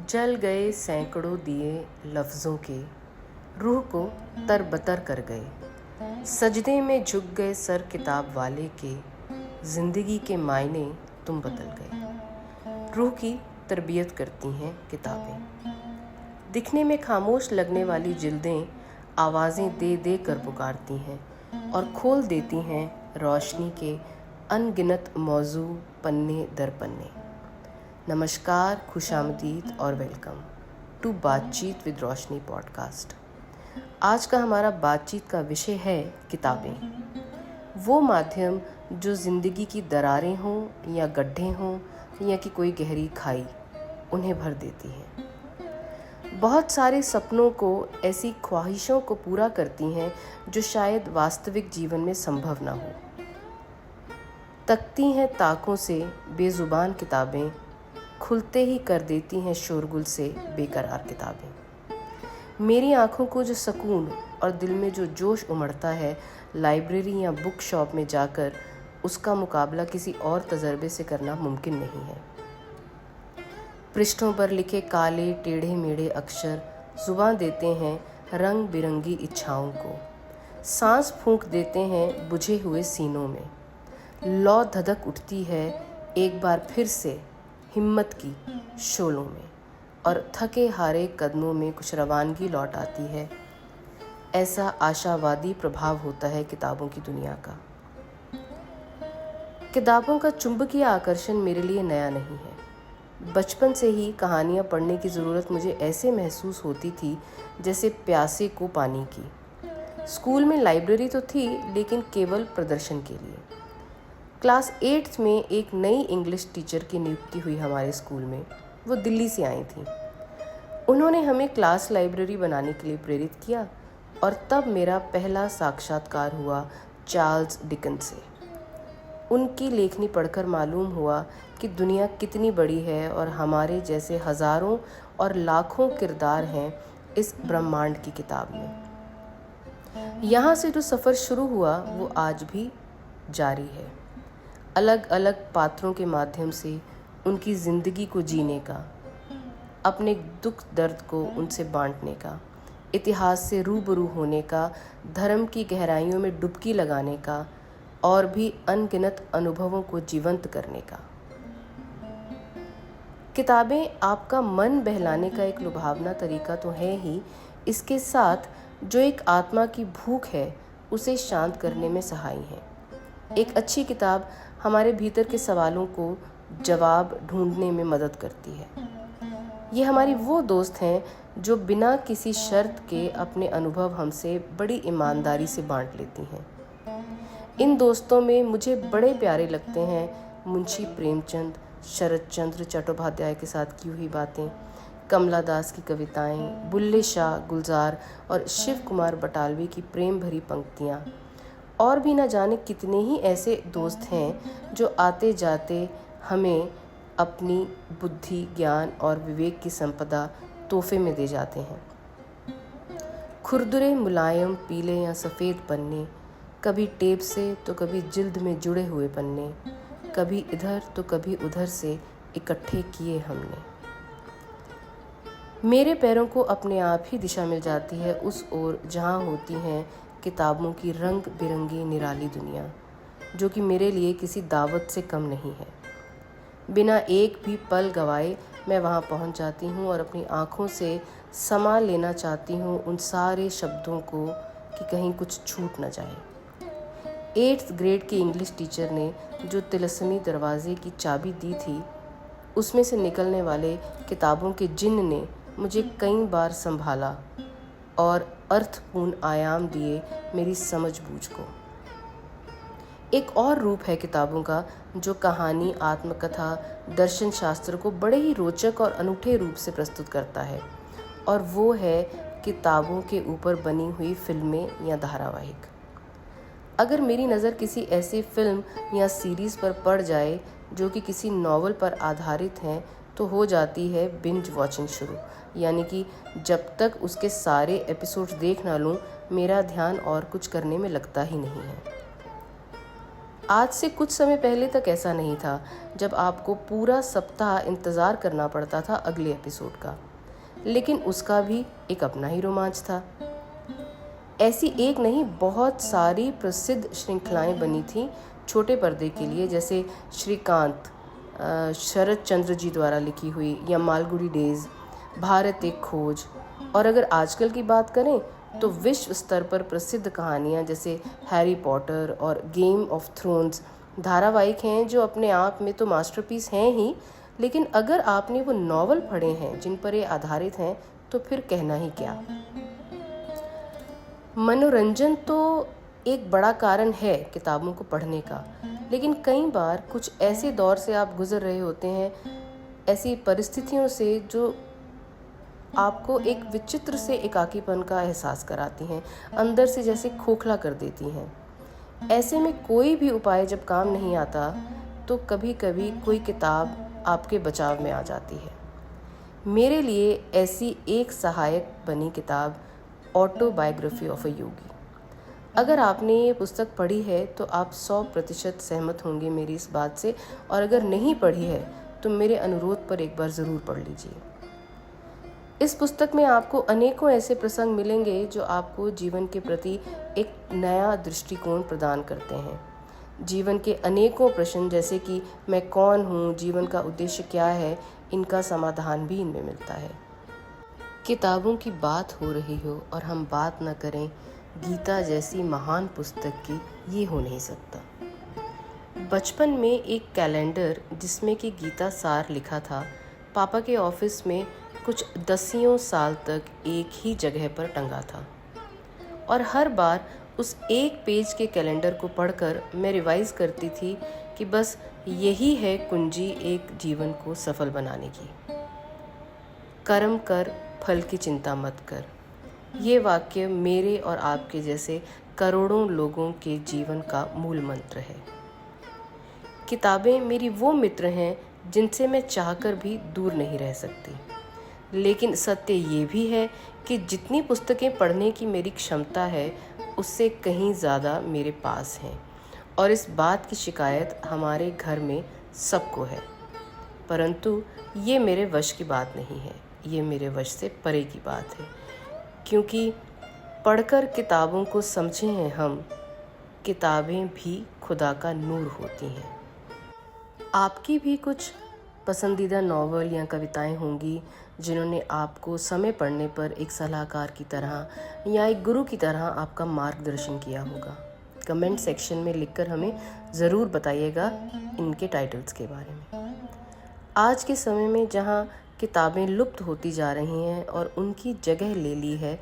जल गए सैकड़ों दिए लफ्ज़ों के, रूह को तरबतर कर गए। सजदे में झुक गए सर किताब वाले के, ज़िंदगी के मायने तुम बदल गए। रूह की तरबियत करती हैं किताबें। दिखने में खामोश लगने वाली जिल्दें आवाज़ें दे दे कर पुकारती हैं और खोल देती हैं रोशनी के अनगिनत मौजू पन्ने दर पन्ने। नमस्कार, खुशामदीद और वेलकम टू बातचीत विद रोशनी पॉडकास्ट। आज का हमारा बातचीत का विषय है किताबें। वो माध्यम जो ज़िंदगी की दरारें हों या गड्ढे हों या कि कोई गहरी खाई, उन्हें भर देती हैं। बहुत सारे सपनों को, ऐसी ख्वाहिशों को पूरा करती हैं जो शायद वास्तविक जीवन में संभव ना हो। तकती हैं ताकों से बेज़ुबान किताबें, खुलते ही कर देती हैं शोरगुल से बेकरार किताबें। मेरी आँखों को जो सुकून और दिल में जो जोश उमड़ता है, लाइब्रेरी या बुक शॉप में जाकर उसका मुकाबला किसी और तजर्बे से करना मुमकिन नहीं है। पृष्ठों पर लिखे काले टेढ़े मेढ़े अक्षर जुबां देते हैं रंग बिरंगी इच्छाओं को, सांस फूंक देते हैं बुझे हुए सीनों में। लौ धधक उठती है एक बार फिर से हिम्मत की शोलों में, और थके हारे कदमों में कुछ रवानगी लौट आती है। ऐसा आशावादी प्रभाव होता है किताबों की दुनिया का। किताबों का चुंबकीय आकर्षण मेरे लिए नया नहीं है। बचपन से ही कहानियाँ पढ़ने की ज़रूरत मुझे ऐसे महसूस होती थी जैसे प्यासे को पानी की। स्कूल में लाइब्रेरी तो थी, लेकिन केवल प्रदर्शन के लिए। क्लास 8th में एक नई इंग्लिश टीचर की नियुक्ति हुई हमारे स्कूल में। वो दिल्ली से आई थी। उन्होंने हमें क्लास लाइब्रेरी बनाने के लिए प्रेरित किया, और तब मेरा पहला साक्षात्कार हुआ चार्ल्स डिकेंस से। उनकी लेखनी पढ़कर मालूम हुआ कि दुनिया कितनी बड़ी है और हमारे जैसे हज़ारों और लाखों किरदार हैं इस ब्रह्मांड की किताब में। यहाँ से जो सफ़र शुरू हुआ वो आज भी जारी है। अलग अलग पात्रों के माध्यम से उनकी ज़िंदगी को जीने का, अपने दुख दर्द को उनसे बांटने का, इतिहास से रूबरू होने का, धर्म की गहराइयों में डुबकी लगाने का, और भी अनगिनत अनुभवों को जीवंत करने का। किताबें आपका मन बहलाने का एक लुभावना तरीका तो है ही, इसके साथ जो एक आत्मा की भूख है उसे शांत करने में सहाई है। एक अच्छी किताब हमारे भीतर के सवालों को जवाब ढूंढने में मदद करती है। ये हमारी वो दोस्त हैं जो बिना किसी शर्त के अपने अनुभव हमसे बड़ी ईमानदारी से बांट लेती हैं। इन दोस्तों में मुझे बड़े प्यारे लगते हैं मुंशी प्रेमचंद, शरत चंद्र चट्टोपाध्याय के साथ की हुई बातें, कमला दास की कविताएं, बुल्ले शाह, गुलजार और शिव कुमार बटालवी की प्रेम भरी पंक्तियाँ, और भी न जाने कितने ही ऐसे दोस्त हैं जो आते जाते हमें अपनी बुद्धि, ज्ञान और विवेक की संपदा तोहफे में दे जाते हैं। खुरदुरे मुलायम पीले या सफ़ेद पन्ने, कभी टेप से तो कभी जिल्द में जुड़े हुए पन्ने, कभी इधर तो कभी उधर से इकट्ठे किए हमने। मेरे पैरों को अपने आप ही दिशा मिल जाती है उस ओर जहाँ होती हैं किताबों की रंग बिरंगी निराली दुनिया, जो कि मेरे लिए किसी दावत से कम नहीं है। बिना एक भी पल गवाए मैं वहाँ पहुँच जाती हूँ और अपनी आँखों से समा लेना चाहती हूँ उन सारे शब्दों को कि कहीं कुछ छूट न जाए। 8th ग्रेड की इंग्लिश टीचर ने जो तिलस्मी दरवाजे की चाबी दी थी, उसमें से निकलने वाले किताबों के जिन्न ने मुझे कई बार संभाला और अर्थपूर्ण आयाम दिए मेरी समझबूझ को। एक और रूप है किताबों का जो कहानी, आत्मकथा, दर्शन शास्त्र को बड़े ही रोचक और अनूठे रूप से प्रस्तुत करता है, और वो है किताबों के ऊपर बनी हुई फिल्में या धारावाहिक। अगर मेरी नज़र किसी ऐसी फिल्म या सीरीज़ पर पड़ जाए जो कि किसी नॉवल पर आधारित हैं, तो हो जाती है बिंज वॉचिंग शुरू। यानी कि जब तक उसके सारे एपिसोड्स देख ना लूँ, मेरा ध्यान और कुछ करने में लगता ही नहीं है। आज से कुछ समय पहले तक ऐसा नहीं था, जब आपको पूरा सप्ताह इंतज़ार करना पड़ता था अगले एपिसोड का, लेकिन उसका भी एक अपना ही रोमांच था। ऐसी एक नहीं, बहुत सारी प्रसिद्ध श्रृंखलाएं बनी थीं छोटे पर्दे के लिए, जैसे श्रीकांत, शरद चंद्र जी द्वारा लिखी हुई, या मालगुडी डेज, भारत एक खोज। और अगर आजकल की बात करें तो विश्व स्तर पर प्रसिद्ध कहानियाँ जैसे हैरी पॉटर और गेम ऑफ थ्रोन्स धारावाहिक हैं, जो अपने आप में तो मास्टरपीस हैं ही, लेकिन अगर आपने वो नॉवल पढ़े हैं जिन पर ये आधारित हैं तो फिर कहना ही क्या। मनोरंजन तो एक बड़ा कारण है किताबों को पढ़ने का, लेकिन कई बार कुछ ऐसे दौर से आप गुजर रहे होते हैं, ऐसी परिस्थितियों से जो आपको एक विचित्र से एकाकीपन का एहसास कराती हैं, अंदर से जैसे खोखला कर देती हैं। ऐसे में कोई भी उपाय जब काम नहीं आता तो कभी कभी कोई किताब आपके बचाव में आ जाती है। मेरे लिए ऐसी एक सहायक बनी किताब ऑटोबायोग्राफी ऑफ अ योगी। अगर आपने ये पुस्तक पढ़ी है तो आप 100% सहमत होंगे मेरी इस बात से, और अगर नहीं पढ़ी है तो मेरे अनुरोध पर एक बार ज़रूर पढ़ लीजिए। इस पुस्तक में आपको अनेकों ऐसे प्रसंग मिलेंगे जो आपको जीवन के प्रति एक नया दृष्टिकोण प्रदान करते हैं। जीवन के अनेकों प्रश्न, जैसे कि मैं कौन हूँ, जीवन का उद्देश्य क्या है, इनका समाधान भी इनमें मिलता है। किताबों की बात हो रही हो और हम बात न करें गीता जैसी महान पुस्तक की, ये हो नहीं सकता। बचपन में एक कैलेंडर जिसमें कि गीता सार लिखा था, पापा के ऑफिस में कुछ दसियों साल तक एक ही जगह पर टंगा था, और हर बार उस एक पेज के कैलेंडर को पढ़कर मैं रिवाइज़ करती थी कि बस यही है कुंजी एक जीवन को सफल बनाने की। कर्म कर, फल की चिंता मत कर। ये वाक्य मेरे और आपके जैसे करोड़ों लोगों के जीवन का मूल मंत्र है। किताबें मेरी वो मित्र हैं जिनसे मैं चाहकर भी दूर नहीं रह सकती, लेकिन सत्य ये भी है कि जितनी पुस्तकें पढ़ने की मेरी क्षमता है उससे कहीं ज़्यादा मेरे पास हैं, और इस बात की शिकायत हमारे घर में सबको है। परंतु ये मेरे वश की बात नहीं है, ये मेरे वश से परे की बात है, क्योंकि पढ़कर किताबों को समझे हैं हम, किताबें भी खुदा का नूर होती हैं। आपकी भी कुछ पसंदीदा नॉवल या कविताएं होंगी जिन्होंने आपको समय पढ़ने पर एक सलाहकार की तरह या एक गुरु की तरह आपका मार्गदर्शन किया होगा। कमेंट सेक्शन में लिखकर हमें ज़रूर बताइएगा इनके टाइटल्स के बारे में। आज के समय में जहां किताबें लुप्त होती जा रही हैं और उनकी जगह ले ली है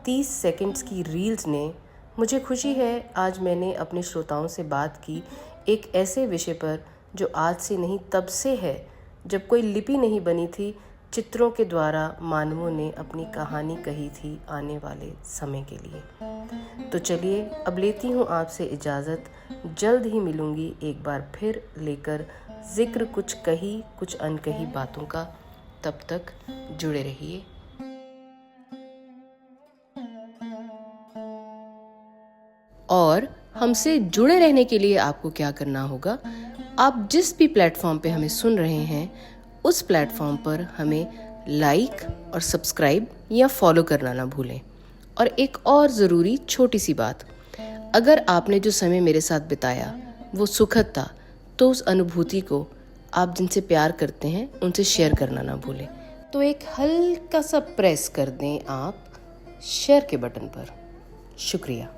30 सेकंड्स की रील्स ने, मुझे खुशी है आज मैंने अपने श्रोताओं से बात की एक ऐसे विषय पर जो आज से नहीं तब से है जब कोई लिपि नहीं बनी थी, चित्रों के द्वारा मानवों ने अपनी कहानी कही थी आने वाले समय के लिए। तो चलिए अब लेती हूँ आपसे इजाज़त, जल्द ही मिलूँगी एक बार फिर लेकर जिक्र कुछ कही कुछ अनकही बातों का। तब तक जुड़े रहिए। और हमसे जुड़े रहने के लिए आपको क्या करना होगा, आप जिस भी प्लेटफॉर्म पे हमें सुन रहे हैं उस प्लेटफॉर्म पर हमें लाइक और सब्सक्राइब या फॉलो करना ना भूलें। और एक और ज़रूरी छोटी सी बात, अगर आपने जो समय मेरे साथ बिताया वो सुखद था तो उस अनुभूति को आप जिनसे प्यार करते हैं उनसे शेयर करना ना भूलें। तो एक हल्का सा प्रेस कर दें आप शेयर के बटन पर। शुक्रिया।